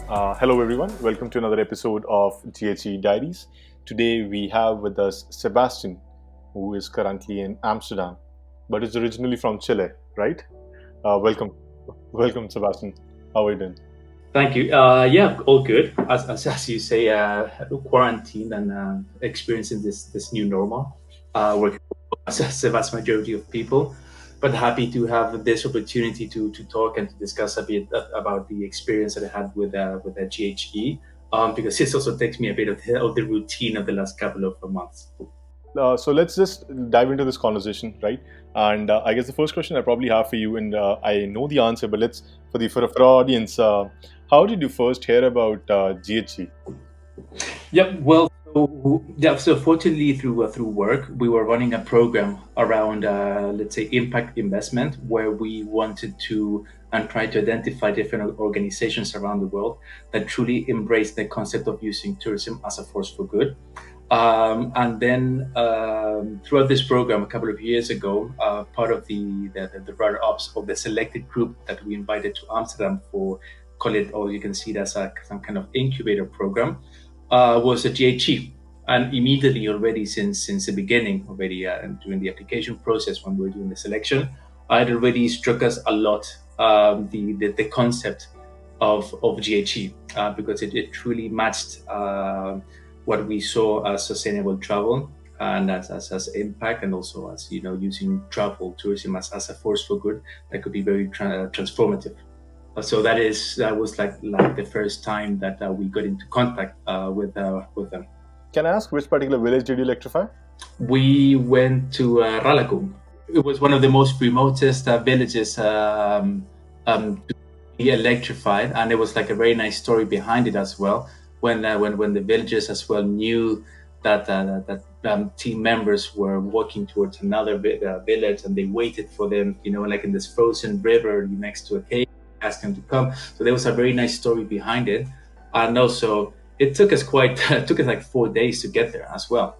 Hello, everyone. Welcome to another episode of GHE Diaries. Today, we have with us Sebastian, who is currently in Amsterdam, but is originally from Chile, right? Welcome, welcome, Sebastian. How are you doing? Thank you. Yeah, all good. As you say, quarantine and experiencing this new normal, working as the vast majority of people, but happy to have this opportunity to talk and to discuss a bit about the experience that I had with the GHE, because this also takes me a bit of the routine of the last couple of months. So let's just dive into this conversation, right? And I guess the first question I probably have for you, and I know the answer, but let's for our audience, how did you first hear about GHE? Yep. Well, so fortunately through work, we were running a program around let's say impact investment, where we wanted to and try to identify different organizations around the world that truly embrace the concept of using tourism as a force for good. And then throughout this program, a couple of years ago, part of the runner-ups of the selected group that we invited to Amsterdam for, call it, or you can see it as some kind of incubator program, was a GHE. And immediately, already since the beginning, already during the application process when we were doing the selection, it already struck us a lot, the concept of GHE, because it truly matched what we saw as sustainable travel and as impact, and also as using travel tourism as a force for good that could be very transformative. So that was like the first time that we got into contact with them. Can I ask which particular village did you electrify? We went to Ralakung. It was one of the most remotest villages to be electrified, and it was like a very nice story behind it as well. When the villagers as well knew that team members were walking towards another village, and they waited for them, like in this frozen river next to a cave, asked them to come. So there was a very nice story behind it, and also it took us quite took us like 4 days to get there as well.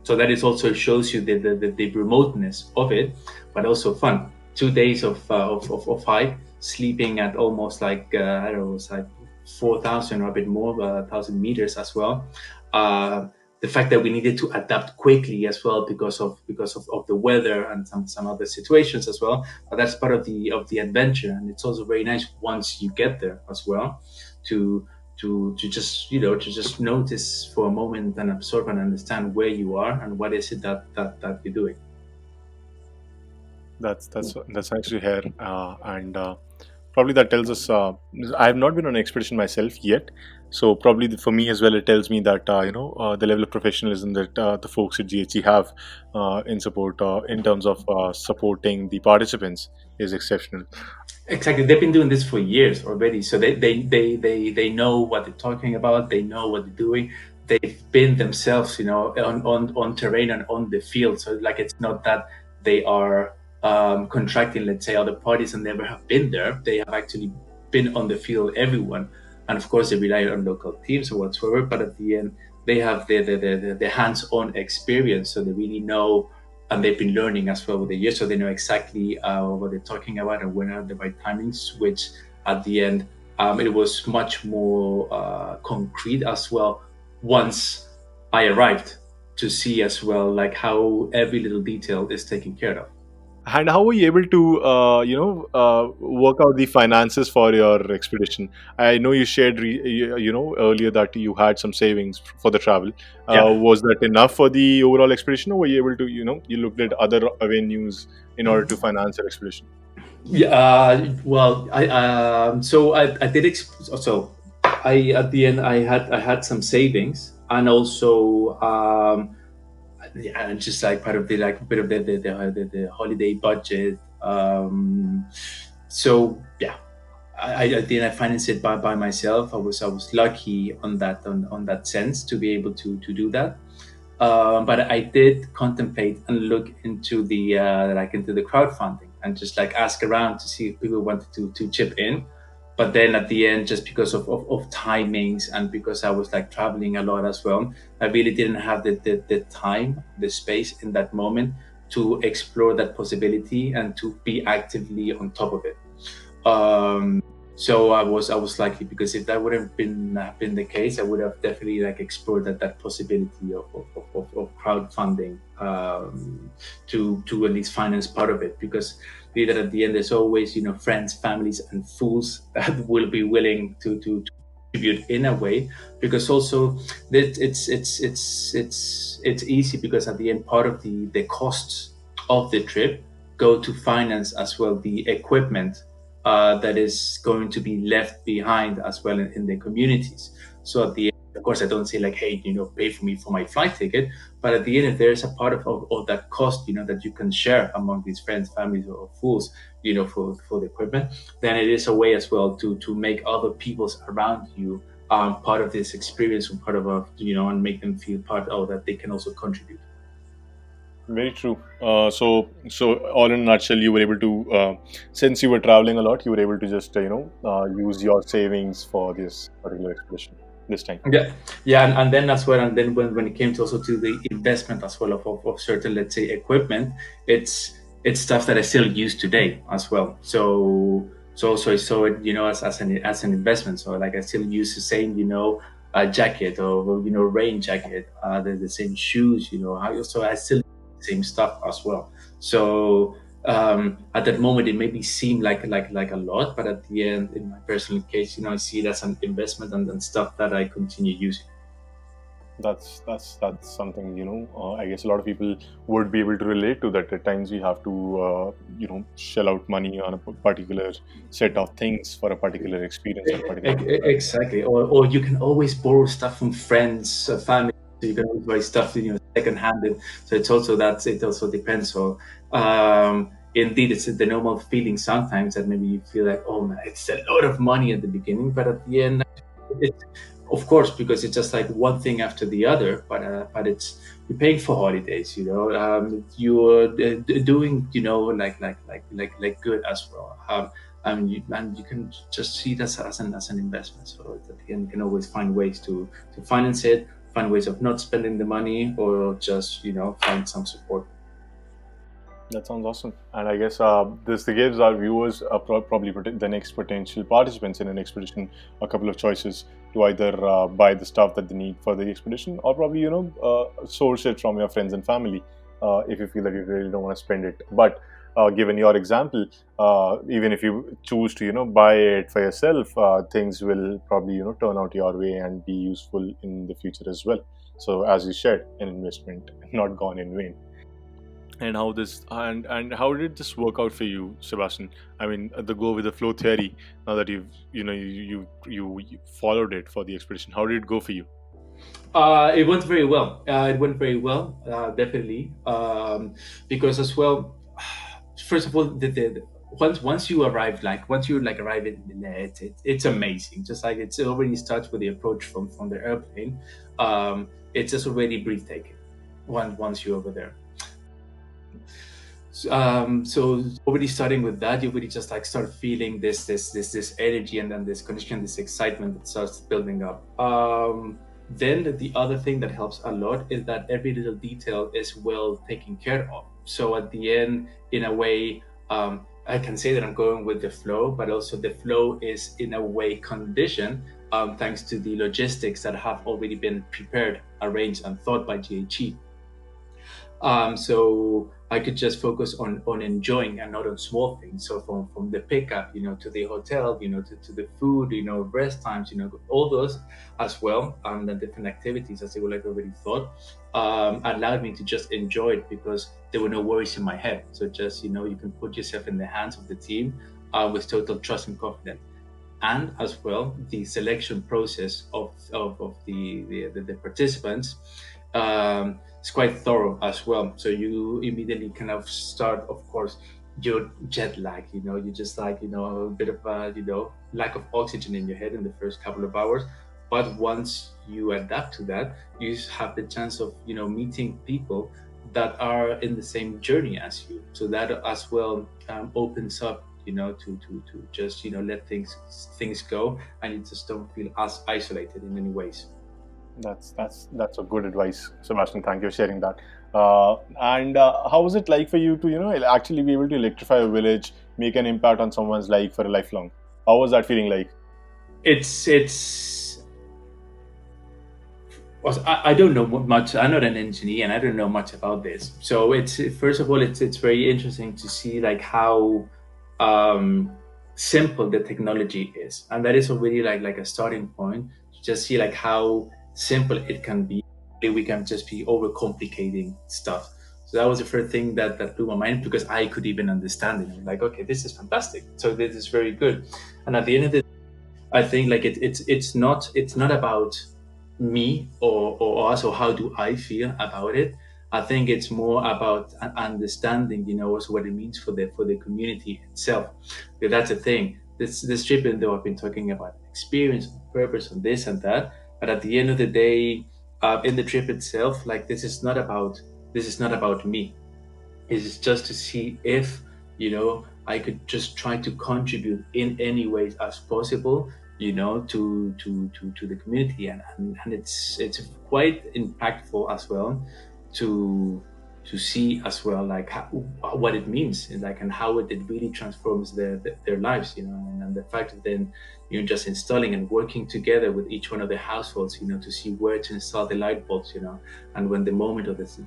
So that is also shows you the remoteness of it, but also fun. 2 days of hike, sleeping at almost like I don't know, it's like 4,000 or a bit more, 1,000 meters as well. The fact that we needed to adapt quickly as well because of the weather and some other situations as well. But that's part of the adventure, and it's also very nice once you get there as well to to just to just notice for a moment and absorb and understand where you are and what is it that you're doing. That's actually here, and probably that tells us. I have not been on an expedition myself yet, so probably for me as well, it tells me that the level of professionalism that the folks at GHE have in support in terms of supporting the participants is exceptional. Exactly, they've been doing this for years already, so they know what they're talking about. They know what they're doing. They've been themselves, on terrain and on the field. So like it's not that they are contracting, let's say, other parties and never have been there. They have actually been on the field, everyone, and of course they rely on local teams or whatsoever. But at the end, they have the hands-on experience, so they really know, and they've been learning as well with the years, so they know exactly what they're talking about and when are the right timings. Which at the end, it was much more concrete as well once I arrived, to see as well like how every little detail is taken care of. And how were you able to, work out the finances for your expedition? I know you shared, earlier that you had some savings for the travel. Yeah. Was that enough for the overall expedition, or were you able to, you looked at other avenues in order to finance your expedition? Yeah, well, I did so I at the end I had some savings, and also yeah, and just like part of the like bit of the holiday budget. So yeah, I didn't finance it by myself. I was lucky on that sense to be able to do that. But I did contemplate and look into the crowdfunding, and just like ask around to see if people wanted to chip in. But then at the end, just because of timings, and because I was like traveling a lot as well, I really didn't have the time, the space in that moment to explore that possibility and to be actively on top of it. Um, So I was lucky, because if that wouldn't been the case, I would have definitely like explored that possibility of crowdfunding, to at least finance part of it, because be that at the end there's always, friends, families, and fools that will be willing to contribute in a way, because also it's easy, because at the end part of the costs of the trip go to finance as well the equipment that is going to be left behind as well in the communities. So at the end, of course, I don't say like, hey, pay for me for my flight ticket, but at the end, if there is a part of that cost, that you can share among these friends, families, or fools, for the equipment, then it is a way as well to make other people's around you part of this experience, or part of and make them feel part of that they can also contribute. Very true. So all in a nutshell, you were able to, since you were traveling a lot, you were able to just, use your savings for this particular expedition this time. Yeah, yeah, and then as well, and then when it came to also to the investment as well of certain, let's say, equipment, it's stuff that I still use today as well. So also I saw it, as an investment. So like I still use the same, jacket, or rain jacket, the same shoes, so I still use the same stuff as well. So at that moment it maybe seem like a lot, but at the end, in my personal case, I see it as an investment, and stuff that I continue using. That's something, I guess a lot of people would be able to relate to that. At times we have to, shell out money on a particular set of things for a particular experience or a particular trip. Exactly, or you can always borrow stuff from friends, family, so you can always buy stuff, second handed. So it also depends. So indeed, it's the normal feeling sometimes, that maybe you feel like, oh man, it's a lot of money at the beginning, but at the end, it's, of course, because it's just like one thing after the other. But it's, you're paying for holidays, you're doing, like good as well. And you can just see this as an investment. So at the end, you can always find ways to finance it, find ways of not spending the money, or just find some support. That sounds awesome. And I guess this gives our viewers, probably the next potential participants in an expedition, a couple of choices to either buy the stuff that they need for the expedition, or probably, source it from your friends and family, if you feel that you really don't want to spend it. But given your example, even if you choose to, buy it for yourself, things will probably, turn out your way and be useful in the future as well. So as you said, an investment not gone in vain. And how did this work out for you, Sebastian? I mean, the go with the flow theory, now that you've you followed it for the expedition, how did it go for you? It went very well. It went very well, definitely, because as well. First of all, once you arrive, like once you like arrive in the net, it's amazing. Just like it already starts with the approach from the airplane. It's just already breathtaking. Once you're over there. So already starting with that, you really just like start feeling this energy, and then this connection, this excitement that starts building up. Then the other thing that helps a lot is that every little detail is well taken care of. So at the end, in a way, I can say that I'm going with the flow, but also the flow is in a way conditioned, thanks to the logistics that have already been prepared, arranged, and thought by GHE. So I could just focus on enjoying, and not on small things. So from the pickup, to the hotel, to the food, rest times, all those as well, the different activities as they were like already thought, allowed me to just enjoy it, because there were no worries in my head. So just you can put yourself in the hands of the team, with total trust and confidence. And as well, the selection process of the participants, is quite thorough as well. So you immediately kind of start, of course, your jet lag. You just like a bit of lack of oxygen in your head in the first couple of hours. But once you adapt to that, you have the chance of meeting people that are in the same journey as you. So that as well opens up to just let things go, and you just don't feel as isolated in many ways. That's a good advice, Sebastian. Thank you for sharing that. And how was it like for you to actually be able to electrify a village, make an impact on someone's life for a lifelong? How was that feeling like? It's well, I don't know much. I'm not an engineer, and I don't know much about this. So it's first of all, it's very interesting to see like how um, simple the technology is, and that is already like a starting point to just see like how simple it can be. We can just be overcomplicating stuff. So that was the first thing that blew my mind because I could even understand it. I'm like, okay, this is fantastic. So this is very good. And at the end of the I think like it's not about me or us or how do I feel about it. I think it's more about understanding, also what it means for the community itself. Because that's the thing. This trip, even though I've been talking about experience, purpose, and this and that, but at the end of the day, in the trip itself, like this is not about me is just to see if I could just try to contribute in any ways as possible to the community and it's quite impactful as well to see as well like what it means and like and how it really transforms their lives and the fact that then you're just installing and working together with each one of the households to see where to install the light bulbs and when the moment of this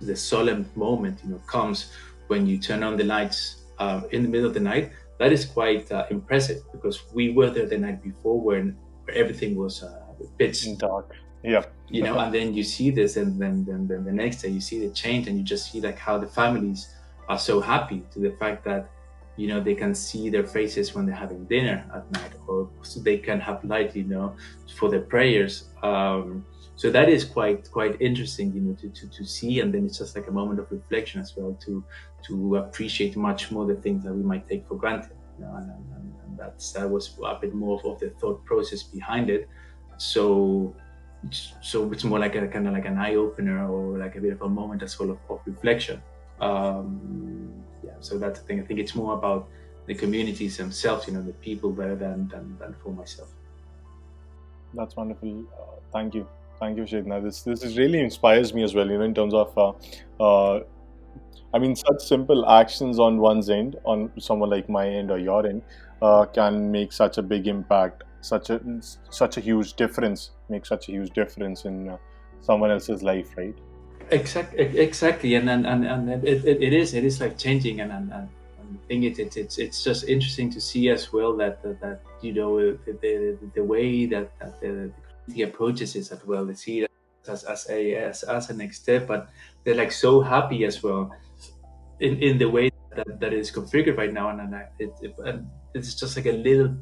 the solemn moment comes when you turn on the lights in the middle of the night. That is quite impressive because we were there the night before where everything was pitch Dark. Yeah. and then you see this and then the next day you see the change and you just see like how the families are so happy to the fact that they can see their faces when they're having dinner at night or so they can have light for their prayers so that is quite interesting to see and then it's just like a moment of reflection as well to appreciate much more the things that we might take for granted and that was a bit more of the thought process behind it so it's more like a kind of like an eye opener or like a bit of a moment as well of reflection. Yeah, so that's the thing. I think it's more about the communities themselves, the people better than for myself. That's wonderful. Thank you, Shedna. This is really inspires me as well. In terms of, I mean, such simple actions on one's end, on someone like my end or your end, can make such a big impact, such a huge difference, make such a huge difference in someone else's life, right? Exactly, and it is like changing, and I think it's just interesting to see as well that the way that the community approaches it as well. They see it as a next step, but they're like so happy as well in the way that is configured right now, and it's just like a little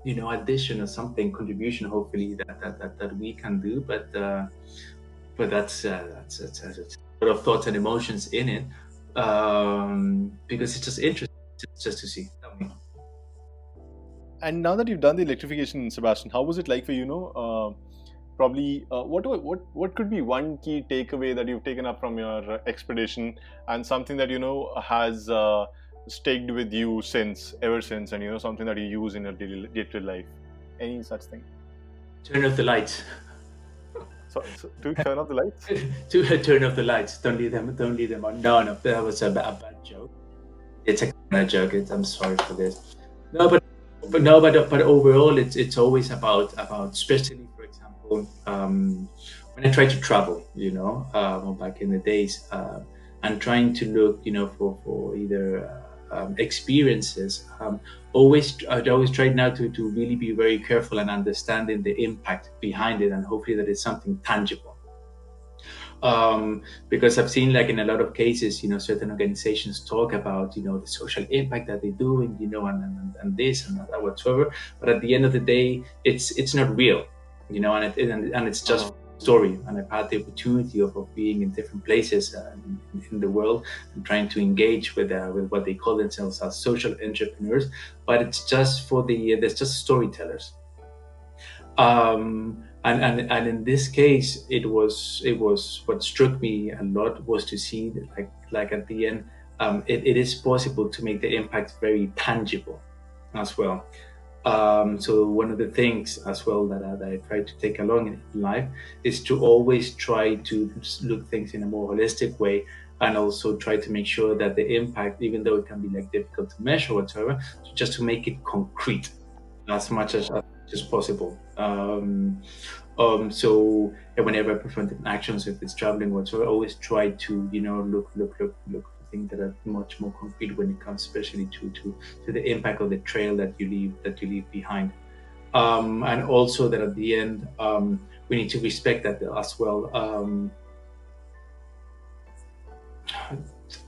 addition or something contribution hopefully that we can do, but that's a lot of thoughts and emotions in it because it's just interesting just to see. Tell me. And now that you've done the electrification, Sebastian, how was it like for you? Probably what could be one key takeaway that you've taken up from your expedition, and something that has stayed with you since ever since, and something that you use in your day-to-day life. Any such thing? Turn off the lights. So to turn off the lights. To turn off the lights. Don't leave them on. No, that was a bad joke. It's a kind of joke. I'm sorry for this. No, but overall, it's always about especially for example when I try to travel, back in the days, and trying to look, for either experiences. I'd always try now to really be very careful and understanding the impact behind it, and hopefully that it's something tangible because I've seen like in a lot of cases, certain organizations talk about, the social impact that they do, and and this and that whatsoever. But at the end of the day, it's not real, and it's just Uh-huh. story. And I've had the opportunity of being in different places in the world and trying to engage with what they call themselves as social entrepreneurs, but it's just for there's just storytellers and in this case it was what struck me a lot was to see that like at the end it is possible to make the impact very tangible as well so one of the things as well that I try to take along in life is to always try to look things in a more holistic way and also try to make sure that the impact even though it can be like difficult to measure whatsoever just to make it concrete as much as possible. So whenever I perform different actions, if it's traveling whatsoever, I always try to look for things that are much more concrete when it comes, especially to the impact of the trail that you leave behind. And also that at the end, we need to respect that as well.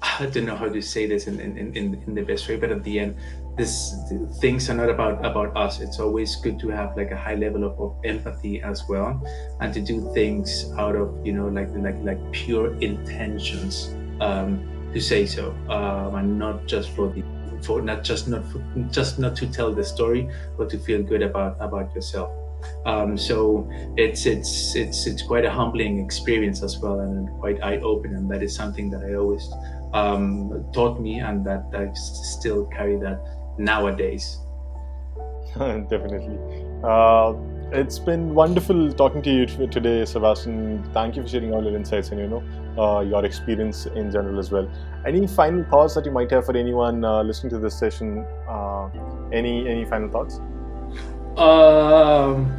I don't know how to say this in the best way, but at the end, this things are not about us. It's always good to have like a high level of empathy as well, and to do things out of like pure intentions, to say so, and not just for not just not for, just not to tell the story, but to feel good about yourself. So it's quite a humbling experience as well, and quite eye opening. And that is something that I always taught me, and that I still carry that nowadays. Definitely. It's been wonderful talking to you today, Sebastian. Thank you for sharing all your insights and your experience in general as well. Any final thoughts that you might have for anyone listening to this session? Any final thoughts? Um,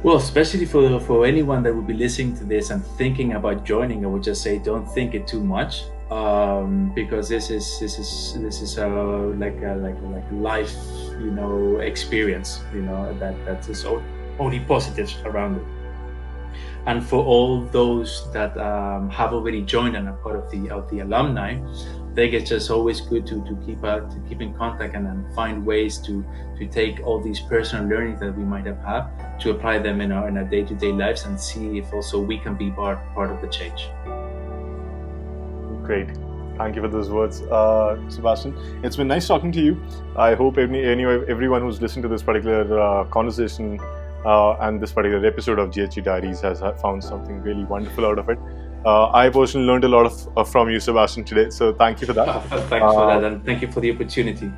well, especially for anyone that would be listening to this and thinking about joining, I would just say don't think it too much, because this is like a life experience, that is only positives around it. And for all those that have already joined and are part of the alumni, I think it's just always good to keep in contact, and find ways to take all these personal learnings that we might have had, to apply them in our day-to-day lives, and see if also we can be part of the change. Great. Thank you for those words, Sebastian. It's been nice talking to you. I hope everyone who's listened to this particular conversation and this particular episode of GHE Diaries has found something really wonderful out of it. I personally learned a lot from you, Sebastian, today. So thank you for that. Thanks for Uh, that, and thank you for the opportunity.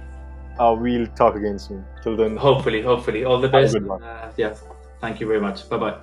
we'll talk again soon. Till then, Hopefully, all the have a best. good one. Yeah, thank you very much. Bye bye.